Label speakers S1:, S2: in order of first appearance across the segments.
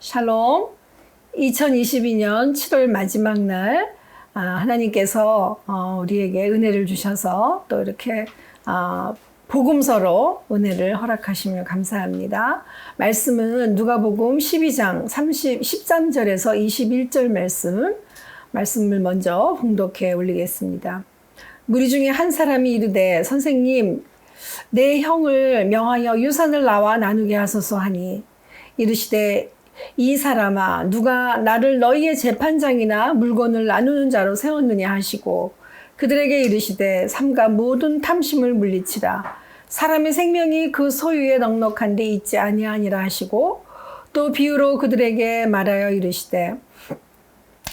S1: 샬롬. 2022년 7월 마지막 날 하나님께서 우리에게 은혜를 주셔서 또 이렇게 복음서로 은혜를 허락하시며 감사합니다. 말씀은 누가복음 12장 13절에서 21절 말씀을 먼저 봉독해 올리겠습니다. 무리 중에 한 사람이 이르되 선생님 내 형을 명하여 유산을 나와 나누게 하소서 하니 이르시되 이 사람아 누가 나를 너희의 재판장이나 물건을 나누는 자로 세웠느냐 하시고 그들에게 이르시되 삼가 모든 탐심을 물리치라. 사람의 생명이 그 소유에 넉넉한 데 있지 아니하니라 하시고 또 비유로 그들에게 말하여 이르시되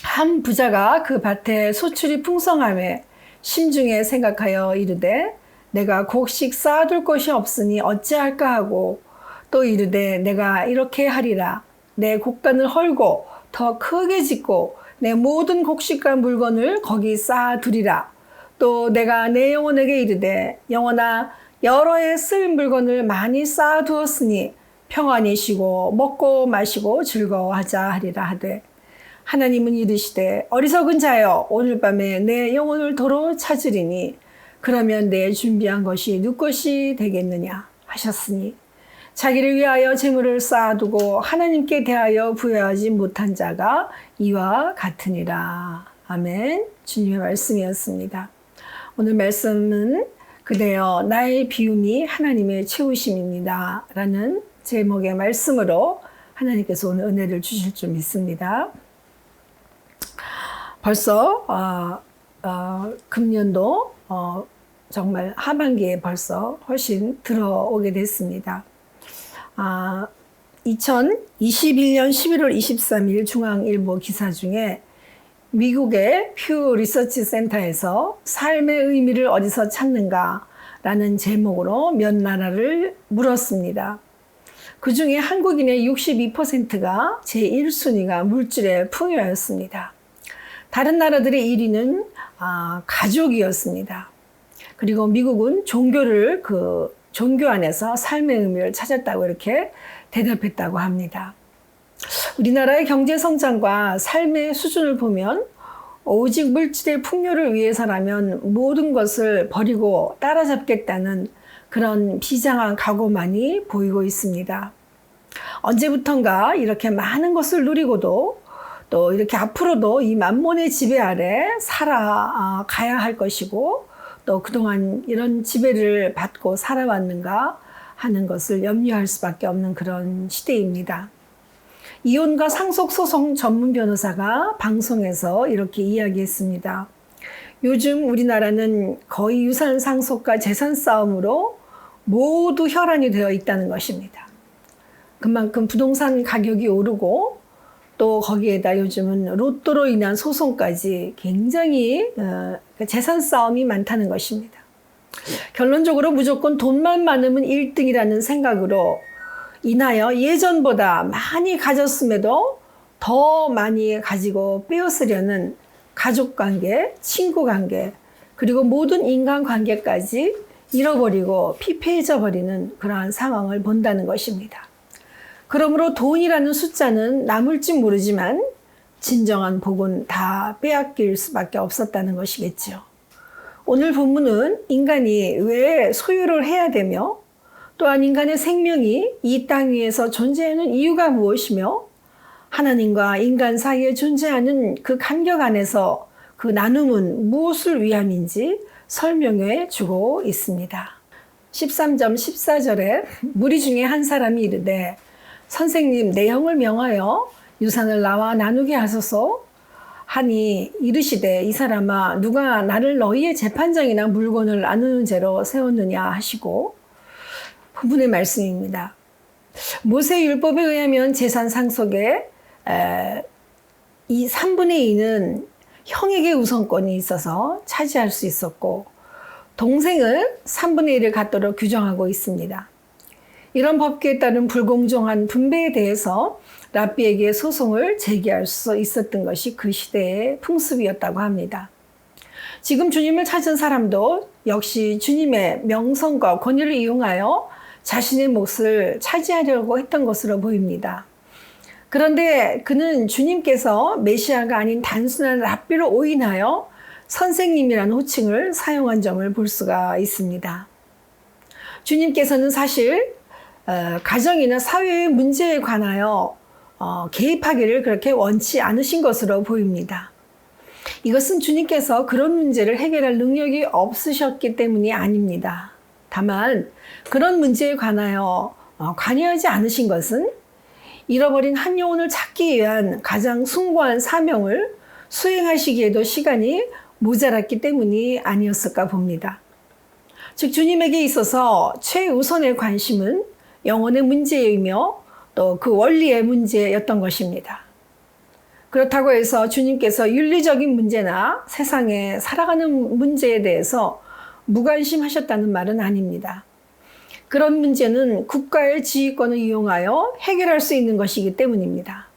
S1: 한 부자가 그 밭에 소출이 풍성함에 심중에 생각하여 이르되 내가 곡식 쌓아둘 것이 없으니 어찌할까 하고 또 이르되 내가 이렇게 하리라. 내 곡간을 헐고 더 크게 짓고 내 모든 곡식과 물건을 거기 쌓아두리라. 또 내가 내 영혼에게 이르되 영혼아 여러 해 쓸 물건을 많이 쌓아두었으니 평안히 쉬고 먹고 마시고 즐거워하자 하리라 하되 하나님은 이르시되 어리석은 자여 오늘 밤에 내 영혼을 도로 찾으리니 그러면 내 준비한 것이 누구 것이 되겠느냐 하셨으니 자기를 위하여 재물을 쌓아두고 하나님께 대하여 부여하지 못한 자가 이와 같으니라. 아멘. 주님의 말씀이었습니다. 오늘 말씀은 그대여 나의 비움이 하나님의 채우심입니다 라는 제목의 말씀으로 하나님께서 오늘 은혜를 주실 줄 믿습니다. 벌써 금년도 정말 하반기에 벌써 훨씬 들어오게 됐습니다. 2021년 11월 23일 중앙일보 기사 중에 미국의 퓨 리서치 센터에서 삶의 의미를 어디서 찾는가 라는 제목으로 몇 나라를 물었습니다. 그 중에 한국인의 62%가 제1순위가 물질의 풍요였습니다. 다른 나라들의 1위는 가족이었습니다. 그리고 미국은 종교 안에서 삶의 의미를 찾았다고 이렇게 대답했다고 합니다. 우리나라의 경제 성장과 삶의 수준을 보면 오직 물질의 풍요를 위해서라면 모든 것을 버리고 따라잡겠다는 그런 비장한 각오만이 보이고 있습니다. 언제부턴가 이렇게 많은 것을 누리고도 또 이렇게 앞으로도 이 만몬의 지배 아래 살아가야 할 것이고 또 그동안 이런 지배를 받고 살아왔는가 하는 것을 염려할 수밖에 없는 그런 시대입니다. 이혼과 상속소송 전문 변호사가 방송에서 이렇게 이야기했습니다. 요즘 우리나라는 거의 유산 상속과 재산 싸움으로 모두 혈안이 되어 있다는 것입니다. 그만큼 부동산 가격이 오르고 또 거기에다 요즘은 로또로 인한 소송까지 굉장히 재산 싸움이 많다는 것입니다. 결론적으로 무조건 돈만 많으면 1등이라는 생각으로 인하여 예전보다 많이 가졌음에도 더 많이 가지고 빼앗으려는 가족관계, 친구관계, 그리고 모든 인간관계까지 잃어버리고 피폐해져 버리는 그러한 상황을 본다는 것입니다. 그러므로 돈이라는 숫자는 남을지 모르지만 진정한 복은 다 빼앗길 수밖에 없었다는 것이겠죠. 오늘 본문은 인간이 왜 소유를 해야 되며 또한 인간의 생명이 이 땅 위에서 존재하는 이유가 무엇이며 하나님과 인간 사이에 존재하는 그 간격 안에서 그 나눔은 무엇을 위함인지 설명해 주고 있습니다. 13점 14절에 무리 중에 한 사람이 이르되 선생님 내 형을 명하여 유산을 나와 나누게 하소서 하니 이르시되 이 사람아 누가 나를 너희의 재판장이나 물건을 나누는 죄로 세웠느냐 하시고 본문의 말씀입니다. 모세 율법에 의하면 재산 상속에 이 3분의 2는 형에게 우선권이 있어서 차지할 수 있었고 동생은 3분의 1을 갖도록 규정하고 있습니다. 이런 법규에 따른 불공정한 분배에 대해서 랍비에게 소송을 제기할 수 있었던 것이 그 시대의 풍습이었다고 합니다. 지금 주님을 찾은 사람도 역시 주님의 명성과 권위를 이용하여 자신의 몫을 차지하려고 했던 것으로 보입니다. 그런데 그는 주님께서 메시아가 아닌 단순한 랍비로 오인하여 선생님이라는 호칭을 사용한 점을 볼 수가 있습니다. 주님께서는 사실 가정이나 사회의 문제에 관하여 개입하기를 그렇게 원치 않으신 것으로 보입니다. 이것은 주님께서 그런 문제를 해결할 능력이 없으셨기 때문이 아닙니다. 다만 그런 문제에 관하여 관여하지 않으신 것은 잃어버린 한 영혼을 찾기 위한 가장 숭고한 사명을 수행하시기에도 시간이 모자랐기 때문이 아니었을까 봅니다. 즉 주님에게 있어서 최우선의 관심은 영혼의 문제이며 또 그 원리의 문제였던 것입니다. 그렇다고 해서 주님께서 윤리적인 문제나 세상에 살아가는 문제에 대해서 무관심하셨다는 말은 아닙니다. 그런 문제는 국가의 지휘권을 이용하여 해결할 수 있는 것이기 때문입니다.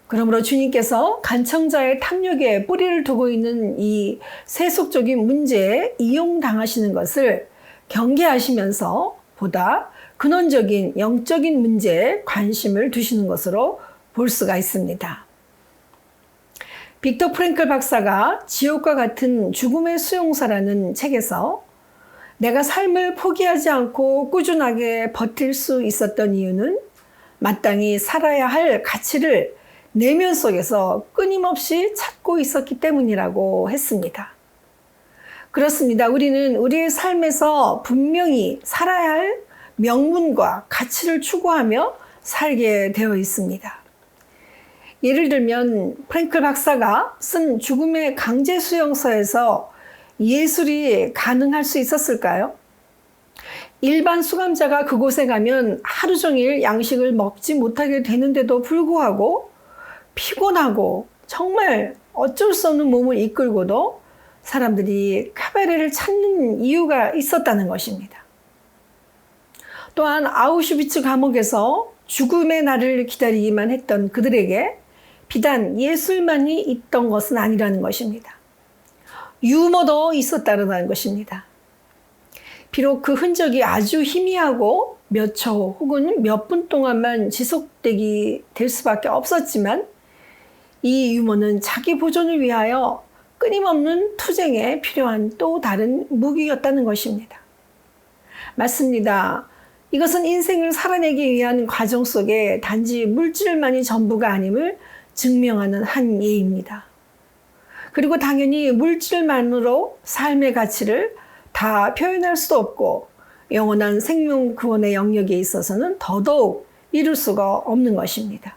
S1: 그러므로 주님께서 간청자의 탐욕에 뿌리를 두고 있는 이 세속적인 문제에 이용당하시는 것을 경계하시면서 보다 근원적인 영적인 문제에 관심을 두시는 것으로 볼 수가 있습니다. 빅터 프랭클 박사가 지옥과 같은 죽음의 수용사라는 책에서 내가 삶을 포기하지 않고 꾸준하게 버틸 수 있었던 이유는 마땅히 살아야 할 가치를 내면 속에서 끊임없이 찾고 있었기 때문이라고 했습니다. 그렇습니다. 우리는 우리의 삶에서 분명히 살아야 할 명분과 가치를 추구하며 살게 되어 있습니다. 예를 들면 프랭클 박사가 쓴 죽음의 강제 수용소에서 예술이 가능할 수 있었을까요? 일반 수감자가 그곳에 가면 하루 종일 양식을 먹지 못하게 되는데도 불구하고 피곤하고 정말 어쩔 수 없는 몸을 이끌고도 사람들이 카바레를 찾는 이유가 있었다는 것입니다. 또한 아우슈비츠 감옥에서 죽음의 날을 기다리기만 했던 그들에게 비단 예술만이 있던 것은 아니라는 것입니다. 유머도 있었다는 것입니다. 비록 그 흔적이 아주 희미하고 몇 초 혹은 몇 분 동안만 지속되게 될 수밖에 없었지만 이 유머는 자기 보존을 위하여 끊임없는 투쟁에 필요한 또 다른 무기였다는 것입니다. 맞습니다. 이것은 인생을 살아내기 위한 과정 속에 단지 물질만이 전부가 아님을 증명하는 한 예입니다. 그리고 당연히 물질만으로 삶의 가치를 다 표현할 수도 없고 영원한 생명 구원의 영역에 있어서는 더더욱 이룰 수가 없는 것입니다.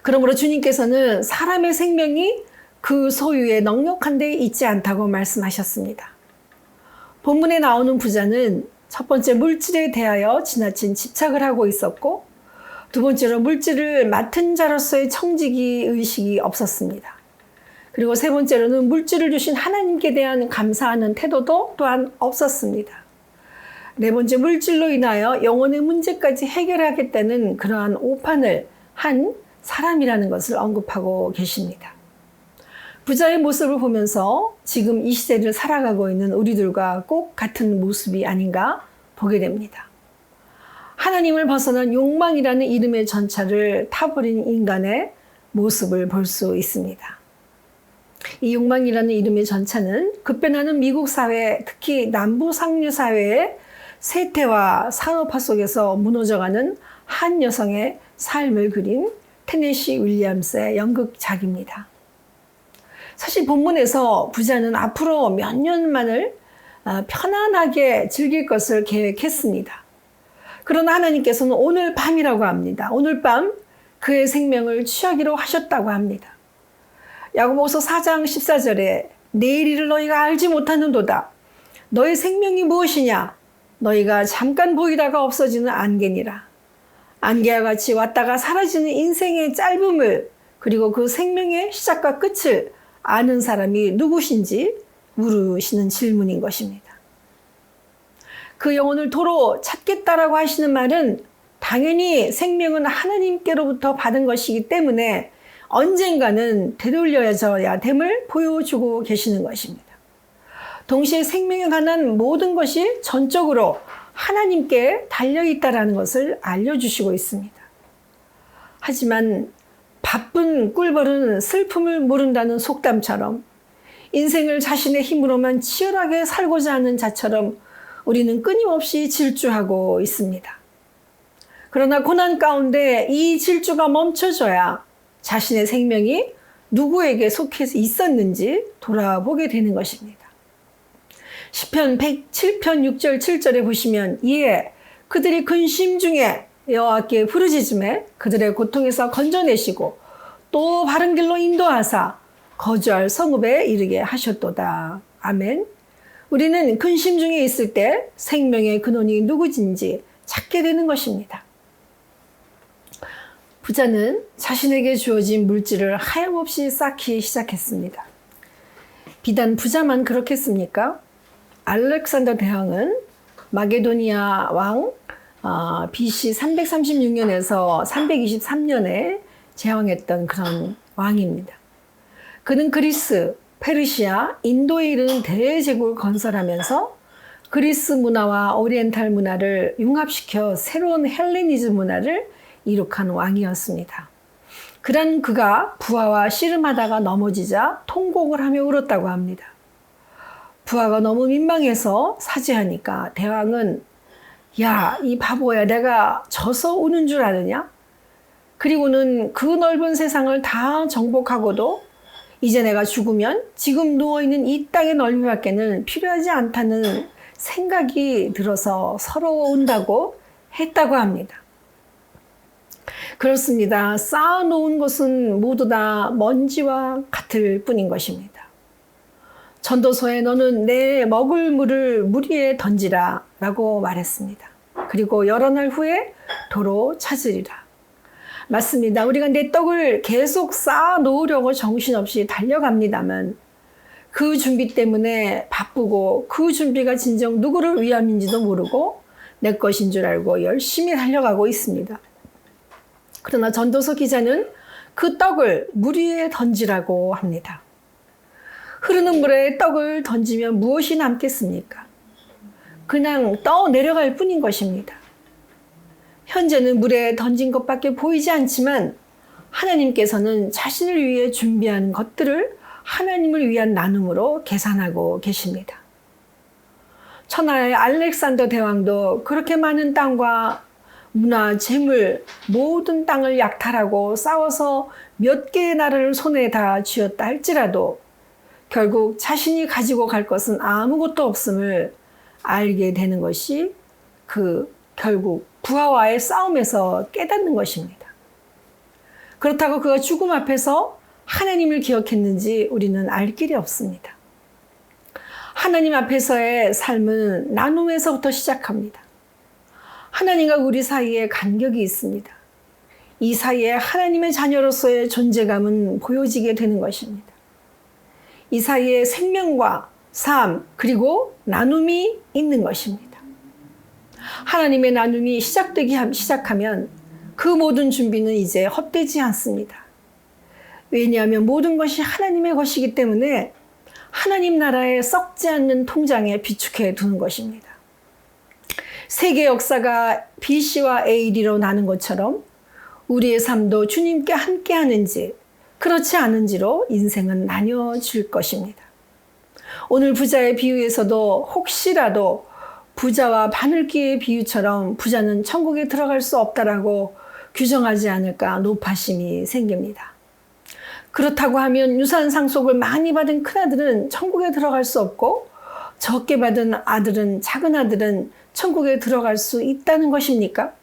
S1: 그러므로 주님께서는 사람의 생명이 그 소유에 넉넉한 데 있지 않다고 말씀하셨습니다. 본문에 나오는 부자는 첫 번째 물질에 대하여 지나친 집착을 하고 있었고 두 번째로 물질을 맡은 자로서의 청지기 의식이 없었습니다. 그리고 세 번째로는 물질을 주신 하나님께 대한 감사하는 태도도 또한 없었습니다. 네 번째, 물질로 인하여 영혼의 문제까지 해결하겠다는 그러한 오판을 한 사람이라는 것을 언급하고 계십니다. 부자의 모습을 보면서 지금 이 시대를 살아가고 있는 우리들과 꼭 같은 모습이 아닌가 보게 됩니다. 하나님을 벗어난 욕망이라는 이름의 전차를 타버린 인간의 모습을 볼 수 있습니다. 이 욕망이라는 이름의 전차는 급변하는 미국 사회, 특히 남부 상류 사회의 세태와 산업화 속에서 무너져가는 한 여성의 삶을 그린 테네시 윌리엄스의 연극작입니다. 사실 본문에서 부자는 앞으로 몇 년만을 편안하게 즐길 것을 계획했습니다. 그러나 하나님께서는 오늘 밤이라고 합니다. 오늘 밤 그의 생명을 취하기로 하셨다고 합니다. 야고보서 4장 14절에 내일 일을 너희가 알지 못하는도다. 너의 생명이 무엇이냐? 너희가 잠깐 보이다가 없어지는 안개니라. 안개와 같이 왔다가 사라지는 인생의 짧음을 그리고 그 생명의 시작과 끝을 아는 사람이 누구신지 물으시는 질문인 것입니다. 그 영혼을 도로 찾겠다라고 하시는 말은 당연히 생명은 하나님께로부터 받은 것이기 때문에 언젠가는 되돌려져야 됨을 보여주고 계시는 것입니다. 동시에 생명에 관한 모든 것이 전적으로 하나님께 달려있다라는 것을 알려주시고 있습니다. 하지만 바쁜 꿀벌은 슬픔을 모른다는 속담처럼 인생을 자신의 힘으로만 치열하게 살고자 하는 자처럼 우리는 끊임없이 질주하고 있습니다. 그러나 고난 가운데 이 질주가 멈춰져야 자신의 생명이 누구에게 속해 있었는지 돌아보게 되는 것입니다. 시편 107편 6절 7절에 보시면 이에 그들이 근심 중에 여호와께 부르짖음에 그들의 고통에서 건져내시고 또 바른 길로 인도하사 거주할 성읍에 이르게 하셨도다. 아멘. 우리는 근심 중에 있을 때 생명의 근원이 누구인지 찾게 되는 것입니다. 부자는 자신에게 주어진 물질을 하염없이 쌓기 시작했습니다. 비단 부자만 그렇겠습니까? 알렉산더 대왕은 마게도니아 왕 BC 336년에서 323년에 제왕했던 그런 왕입니다. 그는 그리스, 페르시아, 인도에 이르는 대제국을 건설하면서 그리스 문화와 오리엔탈 문화를 융합시켜 새로운 헬레니즘 문화를 이룩한 왕이었습니다. 그런 그가 부하와 씨름하다가 넘어지자 통곡을 하며 울었다고 합니다. 부하가 너무 민망해서 사죄하니까 대왕은 야, 이 바보야, 내가 져서 우는 줄 아느냐? 그리고는 그 넓은 세상을 다 정복하고도 이제 내가 죽으면 지금 누워있는 이 땅의 넓이밖에는 필요하지 않다는 생각이 들어서 서러워온다고 했다고 합니다. 그렇습니다. 쌓아놓은 것은 모두 다 먼지와 같을 뿐인 것입니다. 전도서에 너는 내 먹을 물을 물 위에 던지라 라고 말했습니다. 그리고 여러 날 후에 도로 찾으리라. 맞습니다. 우리가 내 떡을 계속 쌓아 놓으려고 정신없이 달려갑니다만 그 준비 때문에 바쁘고 그 준비가 진정 누구를 위함인지도 모르고 내 것인 줄 알고 열심히 달려가고 있습니다. 그러나 전도서 기자는 그 떡을 물 위에 던지라고 합니다. 흐르는 물에 떡을 던지면 무엇이 남겠습니까? 그냥 떠 내려갈 뿐인 것입니다. 현재는 물에 던진 것밖에 보이지 않지만 하나님께서는 자신을 위해 준비한 것들을 하나님을 위한 나눔으로 계산하고 계십니다. 천하의 알렉산더 대왕도 그렇게 많은 땅과 문화, 재물, 모든 땅을 약탈하고 싸워서 몇 개의 나라를 손에 다 쥐었다 할지라도 결국 자신이 가지고 갈 것은 아무것도 없음을 알게 되는 것이 결국 부하와의 싸움에서 깨닫는 것입니다. 그렇다고 그가 죽음 앞에서 하나님을 기억했는지 우리는 알 길이 없습니다. 하나님 앞에서의 삶은 나눔에서부터 시작합니다. 하나님과 우리 사이에 간격이 있습니다. 이 사이에 하나님의 자녀로서의 존재감은 보여지게 되는 것입니다. 이 사이에 생명과 삶 그리고 나눔이 있는 것입니다. 하나님의 나눔이 시작하면 그 모든 준비는 이제 헛되지 않습니다. 왜냐하면 모든 것이 하나님의 것이기 때문에 하나님 나라의 썩지 않는 통장에 비축해 두는 것입니다. 세계 역사가 BC와 AD로 나는 것처럼 우리의 삶도 주님께 함께 하는지 그렇지 않은지로 인생은 나뉘어질 것입니다. 오늘 부자의 비유에서도 혹시라도 부자와 바늘기의 비유처럼 부자는 천국에 들어갈 수 없다라고 규정하지 않을까 노파심이 생깁니다. 그렇다고 하면 유산 상속을 많이 받은 큰아들은 천국에 들어갈 수 없고 적게 받은 아들은 작은 아들은 천국에 들어갈 수 있다는 것입니까?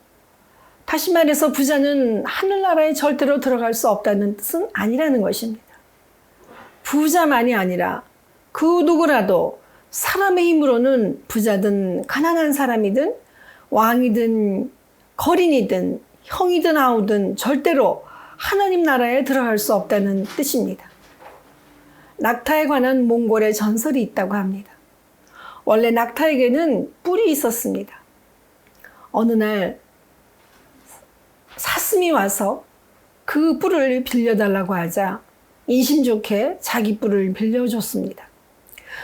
S1: 다시 말해서 부자는 하늘나라에 절대로 들어갈 수 없다는 뜻은 아니라는 것입니다. 부자만이 아니라 그 누구라도 사람의 힘으로는 부자든 가난한 사람이든 왕이든 거린이든 형이든 아우든 절대로 하나님 나라에 들어갈 수 없다는 뜻입니다. 낙타에 관한 몽골의 전설이 있다고 합니다. 원래 낙타에게는 뿔이 있었습니다. 어느 날 사슴이 와서 그 뿔을 빌려달라고 하자 인심 좋게 자기 뿔을 빌려줬습니다.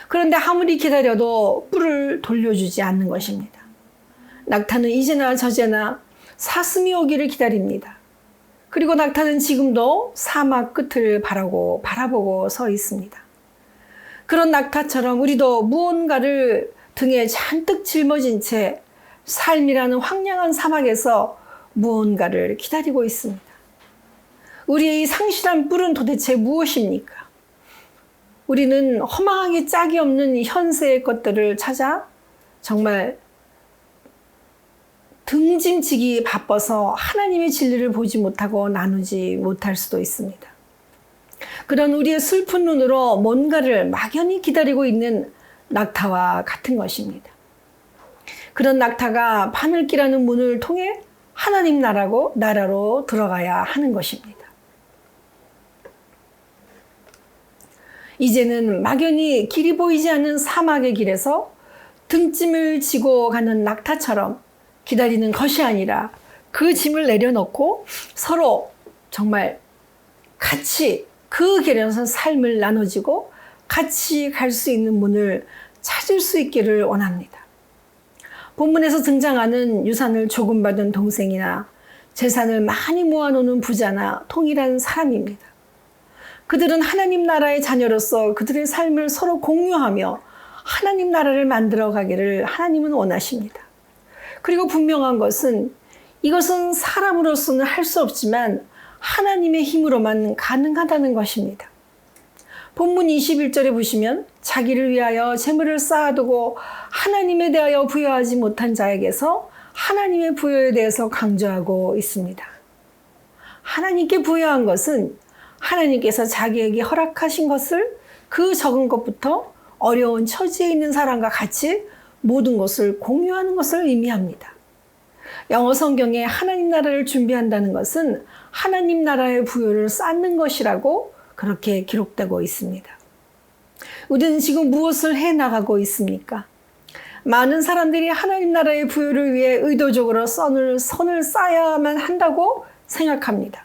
S1: 그런데 아무리 기다려도 뿔을 돌려주지 않는 것입니다. 낙타는 이제나 저제나 사슴이 오기를 기다립니다. 그리고 낙타는 지금도 사막 끝을 바라보고 서 있습니다. 그런 낙타처럼 우리도 무언가를 등에 잔뜩 짊어진 채 삶이라는 황량한 사막에서 무언가를 기다리고 있습니다. 우리의 이 상실한 뿔은 도대체 무엇입니까? 우리는 허망하게 짝이 없는 현세의 것들을 찾아 정말 등짐지기 바빠서 하나님의 진리를 보지 못하고 나누지 못할 수도 있습니다. 그런 우리의 슬픈 눈으로 뭔가를 막연히 기다리고 있는 낙타와 같은 것입니다. 그런 낙타가 바늘기라는 문을 통해 하나님 나라로 들어가야 하는 것입니다. 이제는 막연히 길이 보이지 않는 사막의 길에서 등짐을 지고 가는 낙타처럼 기다리는 것이 아니라 그 짐을 내려놓고 서로 정말 같이 그 길에서 삶을 나눠지고 같이 갈 수 있는 문을 찾을 수 있기를 원합니다. 본문에서 등장하는 유산을 조금 받은 동생이나 재산을 많이 모아놓는 부자나 통일한 사람입니다. 그들은 하나님 나라의 자녀로서 그들의 삶을 서로 공유하며 하나님 나라를 만들어 가기를 하나님은 원하십니다. 그리고 분명한 것은 이것은 사람으로서는 할 수 없지만 하나님의 힘으로만 가능하다는 것입니다. 본문 21절에 보시면 자기를 위하여 재물을 쌓아두고 하나님에 대하여 부여하지 못한 자에게서 하나님의 부여에 대해서 강조하고 있습니다. 하나님께 부여한 것은 하나님께서 자기에게 허락하신 것을 그 적은 것부터 어려운 처지에 있는 사람과 같이 모든 것을 공유하는 것을 의미합니다. 영어 성경에 하나님 나라를 준비한다는 것은 하나님 나라의 부여를 쌓는 것이라고 그렇게 기록되고 있습니다. 우리는 지금 무엇을 해나가고 있습니까? 많은 사람들이 하나님 나라의 부여를 위해 의도적으로 선을 쌓아야만 한다고 생각합니다.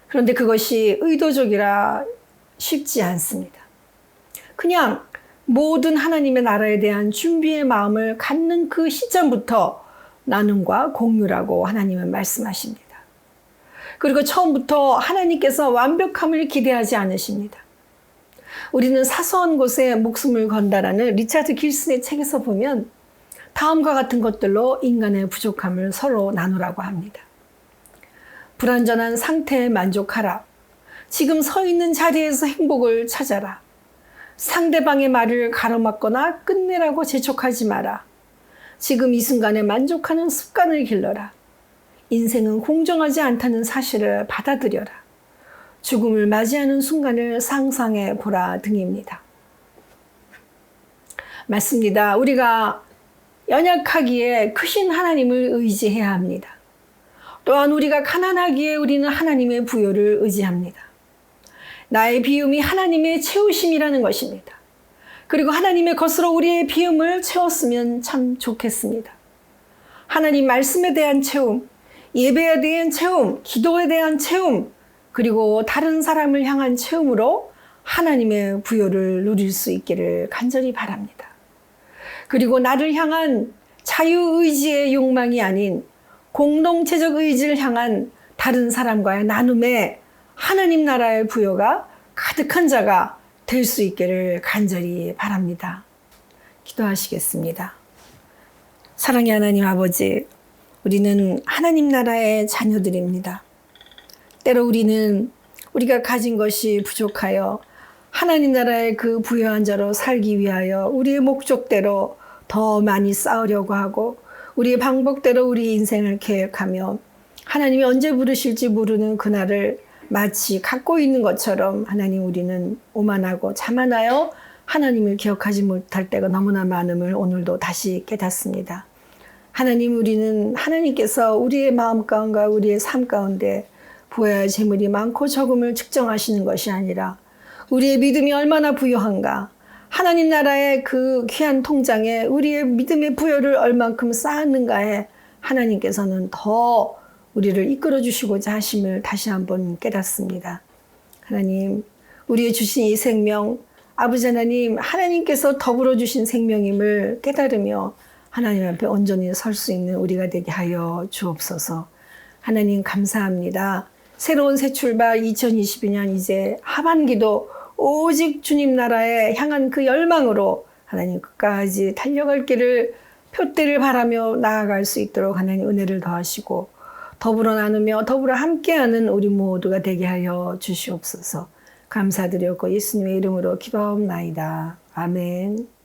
S1: 그런데 그것이 의도적이라 쉽지 않습니다. 그냥 모든 하나님의 나라에 대한 준비의 마음을 갖는 그 시점부터 나눔과 공유라고 하나님은 말씀하십니다. 그리고 처음부터 하나님께서 완벽함을 기대하지 않으십니다. 우리는 사소한 곳에 목숨을 건다라는 리차드 길슨의 책에서 보면 다음과 같은 것들로 인간의 부족함을 서로 나누라고 합니다. 불완전한 상태에 만족하라. 지금 서 있는 자리에서 행복을 찾아라. 상대방의 말을 가로막거나 끝내라고 재촉하지 마라. 지금 이 순간에 만족하는 습관을 길러라. 인생은 공정하지 않다는 사실을 받아들여라. 죽음을 맞이하는 순간을 상상해 보라 등입니다. 맞습니다. 우리가 연약하기에 크신 하나님을 의지해야 합니다. 또한 우리가 가난하기에 우리는 하나님의 부여를 의지합니다. 나의 비움이 하나님의 채우심이라는 것입니다. 그리고 하나님의 것으로 우리의 비움을 채웠으면 참 좋겠습니다. 하나님 말씀에 대한 채움, 예배에 대한 채움, 기도에 대한 채움, 그리고 다른 사람을 향한 채움으로 하나님의 부여를 누릴 수 있기를 간절히 바랍니다. 그리고 나를 향한 자유의지의 욕망이 아닌 공동체적 의지를 향한 다른 사람과의 나눔에 하나님 나라의 부여가 가득한 자가 될 수 있기를 간절히 바랍니다. 기도하시겠습니다. 사랑의 하나님 아버지, 우리는 하나님 나라의 자녀들입니다. 때로 우리가 가진 것이 부족하여 하나님 나라의 그 부여한 자로 살기 위하여 우리의 목적대로 더 많이 쌓으려고 하고 우리의 방법대로 우리 인생을 계획하며 하나님이 언제 부르실지 모르는 그날을 마치 갖고 있는 것처럼 하나님 우리는 오만하고 자만하여 하나님을 기억하지 못할 때가 너무나 많음을 오늘도 다시 깨닫습니다. 하나님, 우리는 하나님께서 우리의 마음 가운데 우리의 삶 가운데 부여할 재물이 많고 적음을 측정하시는 것이 아니라 우리의 믿음이 얼마나 부유한가, 하나님 나라의 그 귀한 통장에 우리의 믿음의 부여를 얼만큼 쌓았는가에 하나님께서는 더 우리를 이끌어 주시고자 하심을 다시 한번 깨닫습니다. 하나님, 우리의 주신 이 생명, 아버지 하나님, 하나님께서 더불어 주신 생명임을 깨달으며 하나님 앞에 온전히 설 수 있는 우리가 되게 하여 주옵소서. 하나님 감사합니다. 새로운 새 출발 2022년 이제 하반기도 오직 주님 나라에 향한 그 열망으로 하나님 끝까지 달려갈 길을 표대를 바라며 나아갈 수 있도록 하나님 은혜를 더하시고 더불어 나누며 더불어 함께하는 우리 모두가 되게 하여 주시옵소서. 감사드렸고 예수님의 이름으로 기도하옵나이다. 아멘.